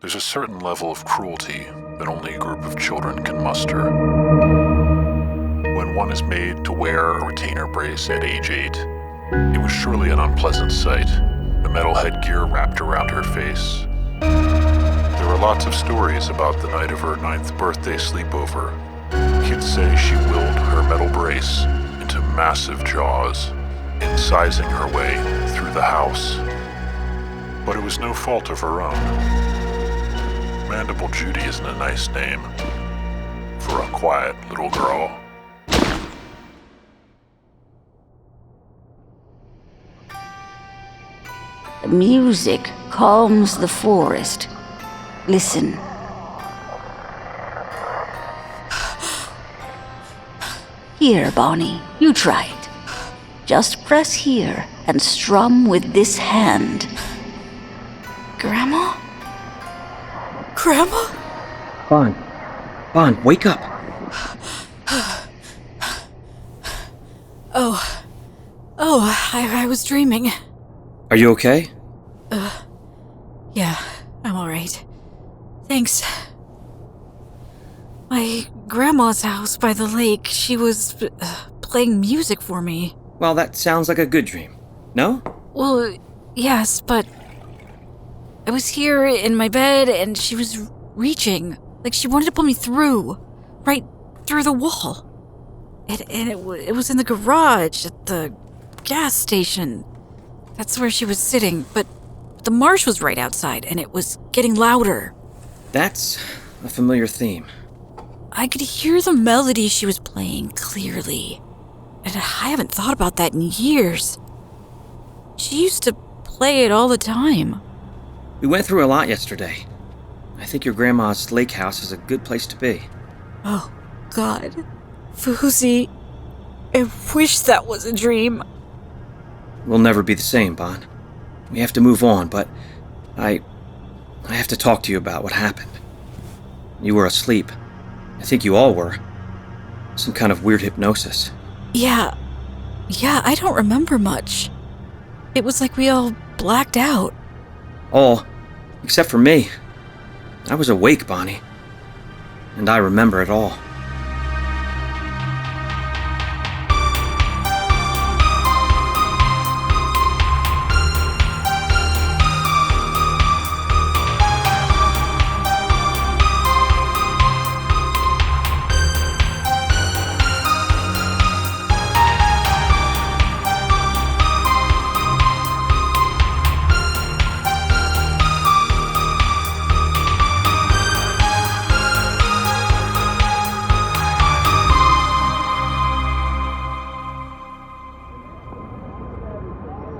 There's a certain level of cruelty that only a group of children can muster. When one is made to wear a retainer brace at age 8, it was surely an unpleasant sight, the metal headgear wrapped around her face. There are lots of stories about the night of her 9th birthday sleepover. Kids say she willed her metal brace into massive jaws, incising her way through the house. But it was no fault of her own. Mandible Judy isn't a nice name for a quiet little girl. The music calms the forest. Listen. Here, Bonnie, you try it. Just press here and strum with this hand. Grandma? Grandma? Bon, wake up. I was dreaming. Are you okay? Yeah, I'm alright. Thanks. My grandma's house by the lake, she was playing music for me. Well, that sounds like a good dream. No? Well, yes, but I was here in my bed and she was reaching, like she wanted to pull me through, right through the wall. And it was in the garage at the gas station. That's where she was sitting, but the marsh was right outside and it was getting louder. That's a familiar theme. I could hear the melody she was playing clearly, and I haven't thought about that in years. She used to play it all the time. We went through a lot yesterday. I think your grandma's lake house is a good place to be. Oh, God. Foozy, I wish that was a dream. We'll never be the same, Bon. We have to move on, but I have to talk to you about what happened. You were asleep. I think you all were. Some kind of weird hypnosis. Yeah, I don't remember much. It was like we all blacked out. All, except for me. I was awake, Bonnie. And I remember it all.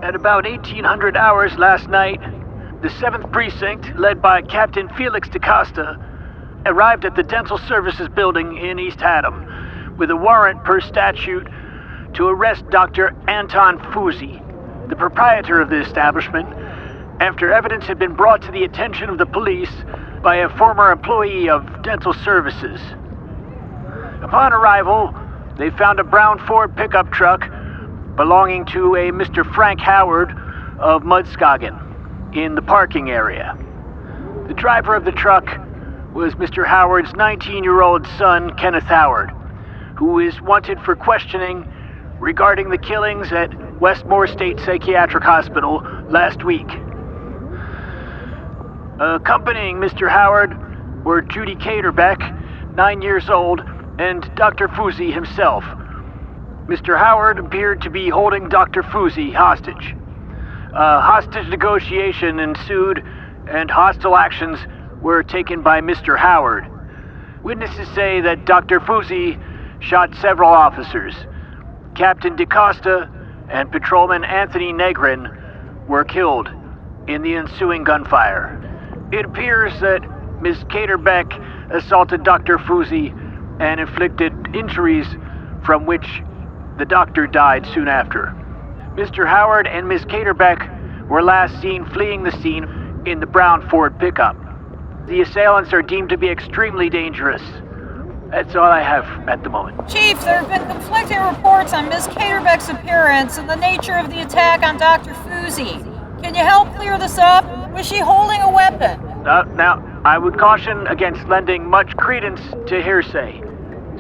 At about 1800 hours last night, the 7th Precinct, led by Captain Felix DaCosta, arrived at the Dental Services Building in East Haddam with a warrant per statute to arrest Dr. Anton Foozy, the proprietor of the establishment, after evidence had been brought to the attention of the police by a former employee of Dental Services. Upon arrival, they found a brown Ford pickup truck belonging to a Mr. Frank Howard of Mudskoggin in the parking area. The driver of the truck was Mr. Howard's 19-year-old son, Kenneth Howard, who is wanted for questioning regarding the killings at Westmore State Psychiatric Hospital last week. Accompanying Mr. Howard were Judy Kaderbeck, 9 years old, and Dr. Foozy himself. Mr. Howard appeared to be holding Dr. Foozy hostage. Hostage negotiation ensued, and hostile actions were taken by Mr. Howard. Witnesses say that Dr. Foozy shot several officers. Captain DaCosta and Patrolman Anthony Negrin were killed in the ensuing gunfire. It appears that Ms. Kaderbeck assaulted Dr. Foozy and inflicted injuries from which the doctor died soon after. Mr. Howard and Ms. Kaderbeck were last seen fleeing the scene in the brown Ford pickup. The assailants are deemed to be extremely dangerous. That's all I have at the moment. Chief, there have been conflicting reports on Ms. Kaderbeck's appearance and the nature of the attack on Dr. Foozy. Can you help clear this up? Was she holding a weapon? Now, I would caution against lending much credence to hearsay.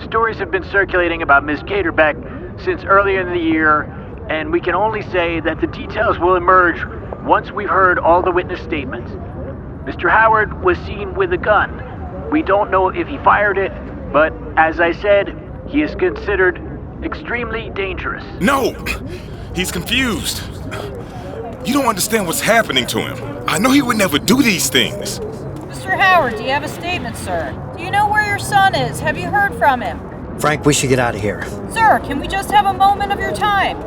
Stories have been circulating about Miss Kaderbeck since earlier in the year, and we can only say that the details will emerge once we've heard all the witness statements. Mr. Howard was seen with a gun. We don't know if he fired it, but as I said, he is considered extremely dangerous. No! He's confused. You don't understand what's happening to him. I know he would never do these things. Mr. Howard, do you have a statement, sir? Do you know where your son is? Have you heard from him? Frank, we should get out of here. Sir, can we just have a moment of your time?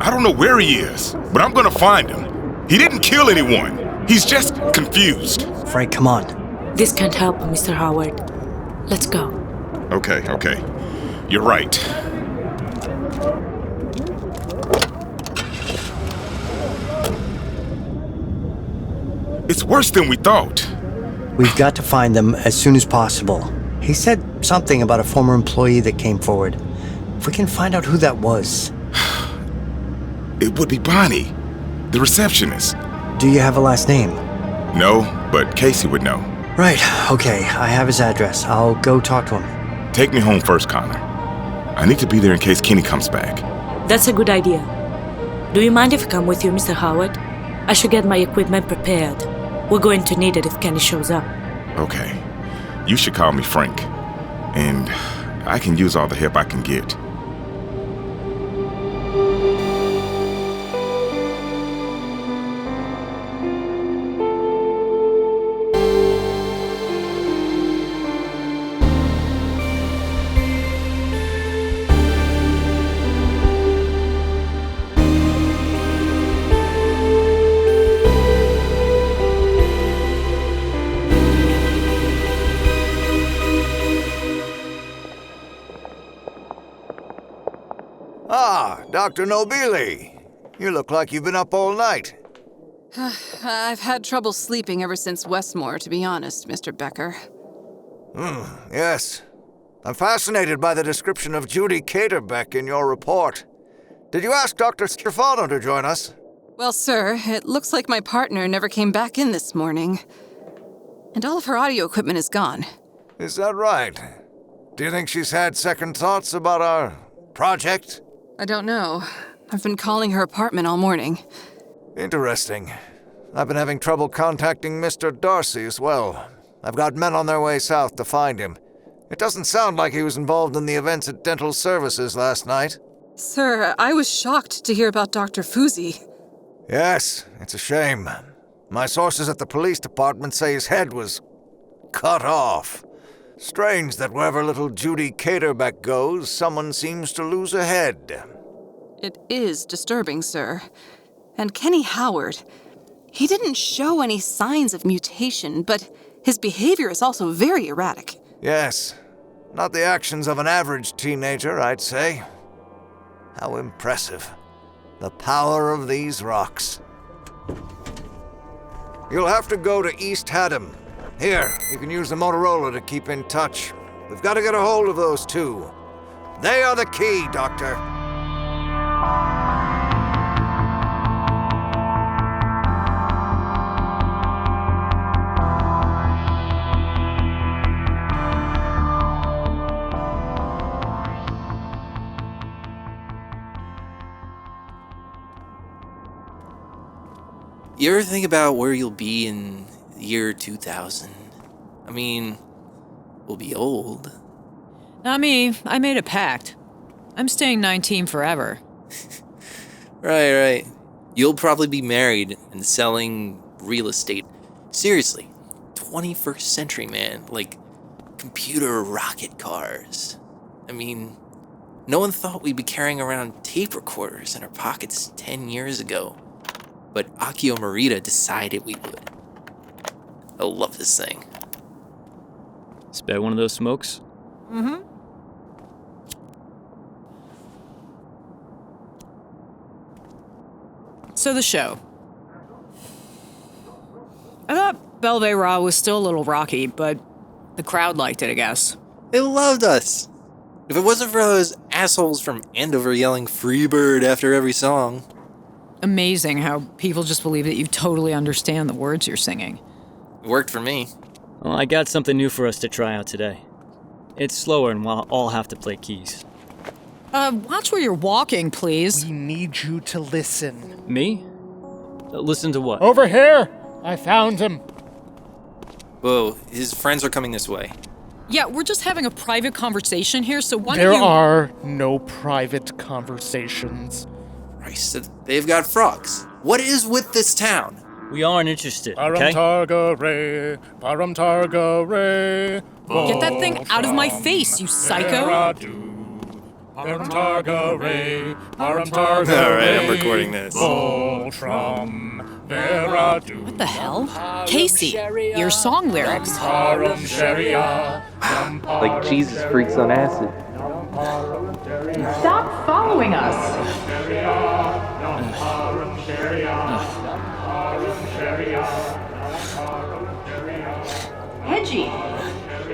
I don't know where he is, but I'm gonna find him. He didn't kill anyone. He's just confused. Frank, come on. This can't help, Mr. Howard. Let's go. Okay. You're right. It's worse than we thought. We've got to find them as soon as possible. He said something about a former employee that came forward. If we can find out who that was. It would be Bonnie, the receptionist. Do you have a last name? No, but Casey would know. Right, okay. I have his address. I'll go talk to him. Take me home first, Connor. I need to be there in case Kenny comes back. That's a good idea. Do you mind if I come with you, Mr. Howard? I should get my equipment prepared. We're going to need it if Kenny shows up. Okay. You should call me Frank. And I can use all the help I can get. Dr. Nobili, you look like you've been up all night. I've had trouble sleeping ever since Westmore, to be honest, Mr. Becker. Yes. I'm fascinated by the description of Judy Kaderbeck in your report. Did you ask Dr. Schifano to join us? Well, sir, it looks like my partner never came back in this morning. And all of her audio equipment is gone. Is that right? Do you think she's had second thoughts about our project? I don't know. I've been calling her apartment all morning. Interesting. I've been having trouble contacting Mr. Darcy as well. I've got men on their way south to find him. It doesn't sound like he was involved in the events at Dental Services last night. Sir, I was shocked to hear about Dr. Fuzi. Yes, it's a shame. My sources at the police department say his head was cut off. Strange that wherever little Judy Kaderbeck goes, someone seems to lose a head. It is disturbing, sir. And Kenny Howard, he didn't show any signs of mutation, but his behavior is also very erratic. Yes. Not the actions of an average teenager, I'd say. How impressive. The power of these rocks. You'll have to go to East Haddam. Here, you can use the Motorola to keep in touch. We've got to get a hold of those two. They are the key, Doctor. You ever think about where you'll be in the year 2000? I mean, we'll be old. Not me. I made a pact. I'm staying 19 forever. Right. You'll probably be married and selling real estate. Seriously, 21st century, man. Like, computer rocket cars. I mean, no one thought we'd be carrying around tape recorders in our pockets 10 years ago. But Akio Morita decided we would. I love this thing. Sped one of those smokes? Mm-hmm. So the show. I thought Belve Ra was still a little rocky, but the crowd liked it, I guess. They loved us. If it wasn't for those assholes from Andover yelling Freebird after every song. Amazing how people just believe that you totally understand the words you're singing. It worked for me. Well, I got something new for us to try out today. It's slower and we'll all have to play keys. Watch where you're walking, please. We need you to listen. Me? Listen to what? Over here! I found him. Whoa, his friends are coming this way. Yeah, we're just having a private conversation here, so why There don't you... are no private conversations. Christ, they've got frogs. What is with this town? We aren't interested, okay? Param targa re. Get that thing out of my face, you psycho! Param targa re. Alright, I'm recording this. What the hell? Casey, your song lyrics. Like Jesus freaks on acid. Stop following us. Hedgie,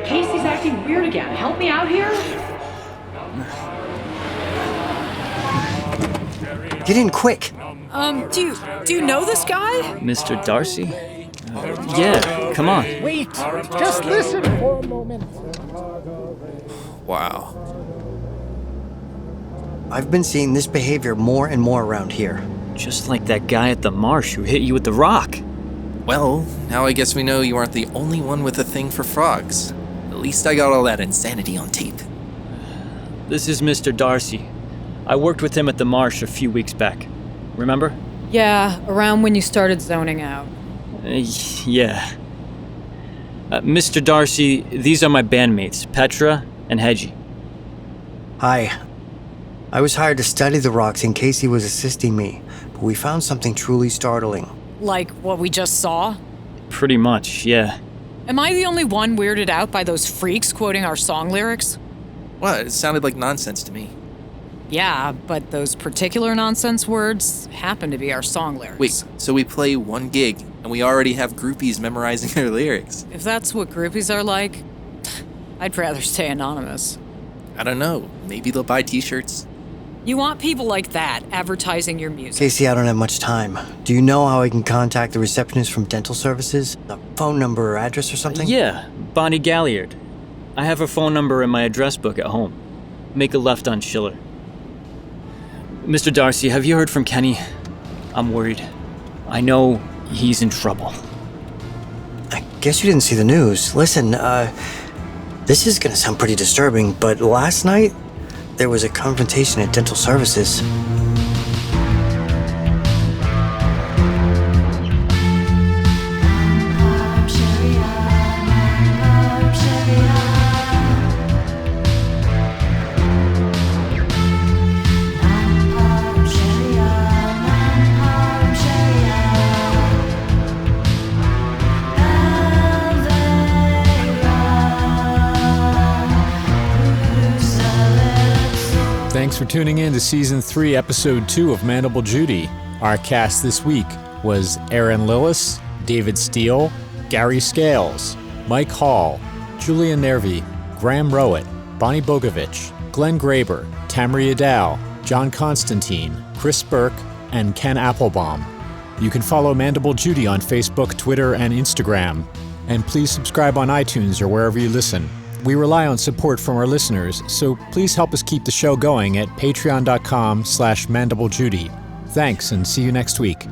Casey's acting weird again. Help me out here. Get in quick. Do you know this guy? Mr. Darcy? Yeah, come on. Wait, just listen for a moment. Wow. I've been seeing this behavior more and more around here. Just like that guy at the marsh who hit you with the rock. Well, now I guess we know you aren't the only one with a thing for frogs. At least I got all that insanity on tape. This is Mr. Darcy. I worked with him at the marsh a few weeks back. Remember? Yeah, around when you started zoning out. Yeah. Mr. Darcy, these are my bandmates, Petra and Hedgie. Hi. I was hired to study the rocks in case he was assisting me, but we found something truly startling. Like what we just saw? Pretty much, yeah. Am I the only one weirded out by those freaks quoting our song lyrics? What? It sounded like nonsense to me. Yeah, but those particular nonsense words happen to be our song lyrics. Wait, so we play one gig, and we already have groupies memorizing their lyrics? If that's what groupies are like, I'd rather stay anonymous. I don't know. Maybe they'll buy t-shirts. You want people like that advertising your music. Casey, I don't have much time. Do you know how I can contact the receptionist from dental services? A phone number or address or something? Yeah, Bonnie Galliard. I have her phone number in my address book at home. Make a left on Schiller. Mr. Darcy, have you heard from Kenny? I'm worried. I know he's in trouble. I guess you didn't see the news. Listen, this is gonna sound pretty disturbing, but last night, there was a confrontation at dental services. Thanks for tuning in to Season 3, Episode 2 of Mandible Judy. Our cast this week was Erin Lillis, David Steele, Gary Scales, Mike Hall, Giulia Nervi, Graham Rowett, Bonnie Bogovich, Glenn Graber, Tamara Yadao, John Constantine, Chris Burke, and Ken Applebaum. You can follow Mandible Judy on Facebook, Twitter, and Instagram. And please subscribe on iTunes or wherever you listen. We rely on support from our listeners, so please help us keep the show going at patreon.com/mandiblejudy. Thanks, and see you next week.